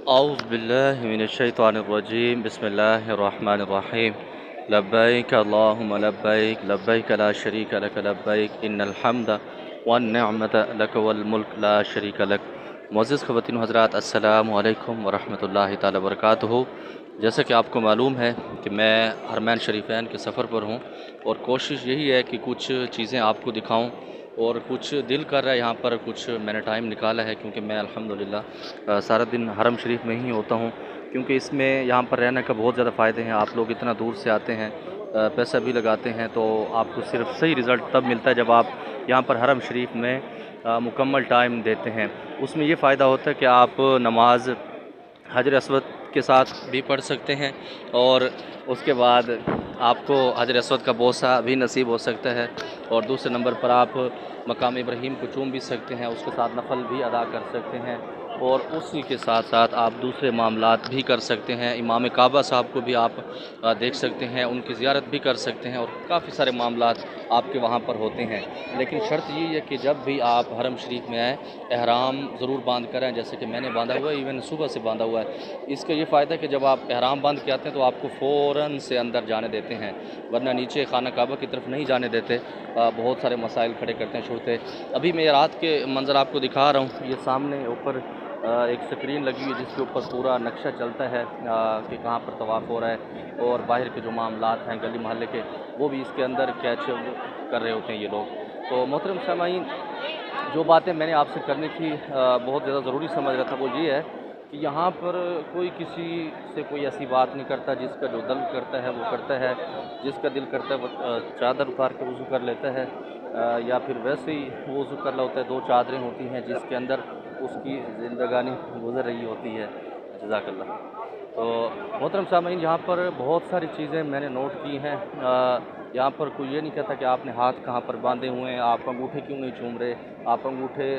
أعوذ بالله من الشيطان الرجيم بسم الله الرحمن الرحيم لبيك اللهم لبيك لبيك لا شريك لك لبيك إن الحمد والنعمة لك والملك لا شريك لك۔ معزز خواتین و حضرات، السلام علیکم ورحمۃ اللہ تعالی وبرکاتہ۔ جیسا کہ آپ کو معلوم ہے کہ میں حرمین شریفین کے سفر پر ہوں، اور کوشش یہی ہے کہ کچھ چیزیں آپ کو دکھاؤں، اور کچھ دل کر رہا ہے یہاں پر کچھ میں نے ٹائم نکالا ہے، کیونکہ میں الحمدللہ سارا دن حرم شریف میں ہی ہوتا ہوں، کیونکہ اس میں یہاں پر رہنے کا بہت زیادہ فائدے ہیں۔ آپ لوگ اتنا دور سے آتے ہیں، پیسہ بھی لگاتے ہیں، تو آپ کو صرف صحیح رزلٹ تب ملتا ہے جب آپ یہاں پر حرم شریف میں مکمل ٹائم دیتے ہیں۔ اس میں یہ فائدہ ہوتا ہے کہ آپ نماز حجر اسود کے ساتھ بھی پڑھ سکتے ہیں، اور اس کے بعد آپ کو حجر اسود کا بوسہ بھی نصیب ہو سکتا ہے، اور دوسرے نمبر پر آپ مقام ابراہیم کو چوم بھی سکتے ہیں، اس کے ساتھ نفل بھی ادا کر سکتے ہیں، اور اسی کے ساتھ ساتھ آپ دوسرے معاملات بھی کر سکتے ہیں۔ امام کعبہ صاحب کو بھی آپ دیکھ سکتے ہیں، ان کی زیارت بھی کر سکتے ہیں، اور کافی سارے معاملات آپ کے وہاں پر ہوتے ہیں۔ لیکن شرط یہ ہے کہ جب بھی آپ حرم شریف میں آئیں، احرام ضرور باندھ کر آئیں، جیسے کہ میں نے باندھا ہوا ہے، ایون صبح سے باندھا ہوا ہے۔ اس کا یہ فائدہ ہے کہ جب آپ احرام باندھ کے آتے ہیں تو آپ کو فوراً سے اندر جانے دیتے ہیں، ورنہ نیچے خانہ کعبہ کی طرف نہیں جانے دیتے، بہت سارے مسائل کھڑے کرتے ہیں چھوڑتے۔ ابھی میں رات کے منظر آپ کو دکھا رہا ہوں، یہ سامنے اوپر ایک سکرین لگی ہوئی ہے جس کے اوپر پورا نقشہ چلتا ہے کہ کہاں پر طواف ہو رہا ہے، اور باہر کے جو معاملات ہیں گلی محلے کے وہ بھی اس کے اندر کیچ کر رہے ہوتے ہیں یہ لوگ۔ تو محترم سامعین، جو باتیں میں نے آپ سے کرنی تھی بہت زیادہ ضروری سمجھ رہا تھا، وہ یہ ہے کہ یہاں پر کوئی کسی سے کوئی ایسی بات نہیں کرتا، جس کا جو دل کرتا ہے وہ کرتا ہے، جس کا دل کرتا ہے وہ چادر اتار کے وضو کر لیتا ہے، یا پھر ویسے ہی وہ وضو کر رہا ہوتا ہے۔ دو چادریں ہوتی ہیں جس کے اندر اس کی زندگانی گزر رہی ہوتی ہے۔ جزاک اللہ۔ تو محترم سامعین، یہاں پر بہت ساری چیزیں میں نے نوٹ کی ہیں۔ یہاں پر کوئی یہ نہیں کہتا کہ آپ نے ہاتھ کہاں پر باندھے ہوئے ہیں، آپ انگوٹھے کیوں نہیں چوم رہے، آپ انگوٹھے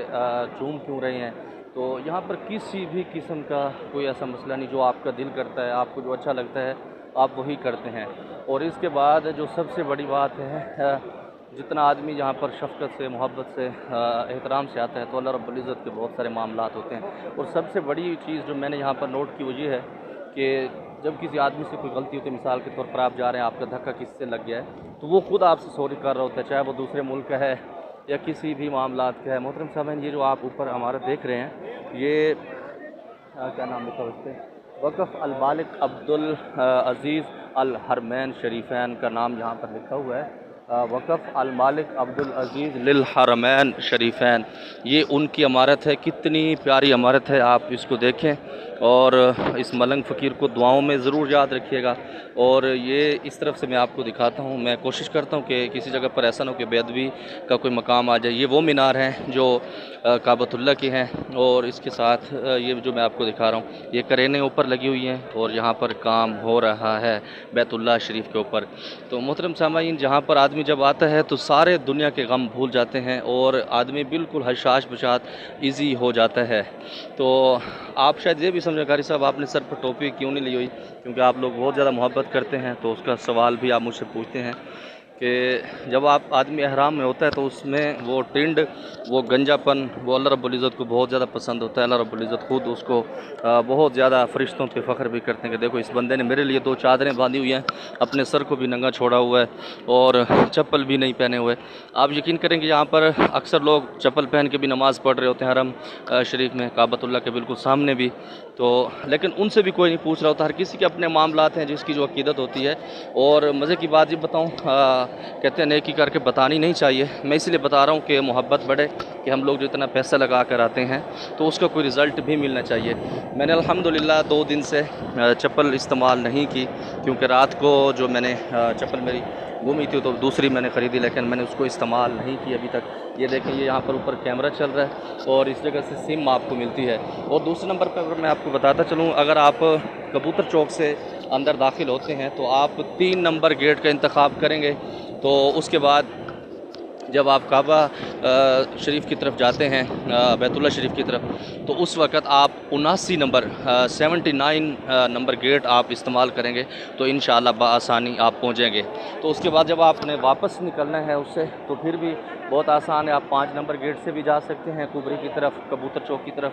چوم کیوں رہے ہیں۔ تو یہاں پر کسی بھی قسم کا کوئی ایسا مسئلہ نہیں، جو آپ کا دل کرتا ہے، آپ کو جو اچھا لگتا ہے آپ وہی کرتے ہیں۔ اور اس کے بعد جو سب سے بڑی بات ہے، جتنا آدمی یہاں پر شفقت سے، محبت سے، احترام سے آتا ہے، تو اللہ رب العزت کے بہت سارے معاملات ہوتے ہیں۔ اور سب سے بڑی چیز جو میں نے یہاں پر نوٹ کی وہ یہ ہے کہ جب کسی آدمی سے کوئی غلطی ہوتی ہے، مثال کے طور پر آپ جا رہے ہیں، آپ کا دھکا کس سے لگ گیا ہے، تو وہ خود آپ سے سوری کر رہا ہوتا ہے، چاہے وہ دوسرے ملک کا ہے یا کسی بھی معاملات کا ہے۔ محترم صاحب، یہ جو آپ اوپر ہمارا دیکھ رہے ہیں، یہ کیا نام لکھا اس پہ، وقف المالک عبدالعزیز الحرمین شریفین کا نام یہاں پر لکھا ہوا ہے۔ وقف المالک عبدالعزیز للحرمین شریفین، یہ ان کی عمارت ہے۔ کتنی پیاری عمارت ہے، آپ اس کو دیکھیں، اور اس ملنگ فقیر کو دعاؤں میں ضرور یاد رکھیے گا۔ اور یہ اس طرف سے میں آپ کو دکھاتا ہوں، میں کوشش کرتا ہوں کہ کسی جگہ پر ایسا نہ ہو کہ بے ادبی کا کوئی مقام آ جائے۔ یہ وہ مینار ہیں جو کعبۃ اللہ کی ہیں، اور اس کے ساتھ یہ جو میں آپ کو دکھا رہا ہوں، یہ کرینیں اوپر لگی ہوئی ہیں، اور یہاں پر کام ہو رہا ہے بیت اللہ شریف کے اوپر۔ تو محترم سامعین، جہاں پر آدمی جب آتا ہے تو سارے دنیا کے غم بھول جاتے ہیں، اور آدمی بالکل حشاش بشاش ایزی ہو جاتا ہے۔ تو آپ شاید یہ بھی سمجھیں قاری صاحب، آپ نے سر پر ٹوپی کیوں نہیں لی ہوئی، کیونکہ آپ لوگ بہت زیادہ محبت کرتے ہیں، تو اس کا سوال بھی آپ مجھ سے پوچھتے ہیں کہ جب آپ آدمی احرام میں ہوتا ہے تو اس میں وہ ٹنڈ، وہ گنجا پن، وہ اللہ رب العزت کو بہت زیادہ پسند ہوتا ہے۔ اللہ رب العزت خود اس کو بہت زیادہ فرشتوں پہ فخر بھی کرتے ہیں کہ دیکھو اس بندے نے میرے لیے دو چادریں باندھی ہوئی ہیں، اپنے سر کو بھی ننگا چھوڑا ہوا ہے، اور چپل بھی نہیں پہنے ہوئے۔ آپ یقین کریں کہ یہاں پر اکثر لوگ چپل پہن کے بھی نماز پڑھ رہے ہوتے ہیں حرم شریف میں، کعبۃ اللہ کے بالکل سامنے بھی، تو لیکن ان سے بھی کوئی نہیں پوچھ رہا ہوتا۔ ہر کسی کے اپنے معاملات ہیں، جس کی جو عقیدت ہوتی ہے۔ اور مزے کی بات یہ بتاؤں، کہتے ہیں نیکی کر کے بتانی نہیں چاہیے، میں اس لیے بتا رہا ہوں کہ محبت بڑھے، کہ ہم لوگ جو اتنا پیسہ لگا کر آتے ہیں تو اس کا کوئی رزلٹ بھی ملنا چاہیے۔ میں نے الحمدللہ 2 دن سے چپل استعمال نہیں کی، کیونکہ رات کو جو میں نے چپل میری گم ہوئی تھی تو دوسری میں نے خریدی، لیکن میں نے اس کو استعمال نہیں کی ابھی تک۔ یہ دیکھیں، یہ یہاں پر اوپر کیمرہ چل رہا ہے، اور اس جگہ سے سم آپ کو ملتی ہے۔ اور دوسرے نمبر پر اگر میں آپ کو بتاتا چلوں، اگر آپ کبوتر چوک سے اندر داخل ہوتے ہیں تو آپ 3 نمبر گیٹ کا انتخاب کریں گے، تو اس کے بعد جب آپ کعبہ شریف کی طرف جاتے ہیں، بیت اللہ شریف کی طرف، تو اس وقت آپ 79 نمبر 79 نمبر گیٹ آپ استعمال کریں گے تو انشاءاللہ بآسانی آپ پہنچیں گے۔ تو اس کے بعد جب آپ نے واپس نکلنا ہے اس سے، تو پھر بھی بہت آسان ہے، آپ 5 نمبر گیٹ سے بھی جا سکتے ہیں کبری کی طرف، کبوتر چوک کی طرف،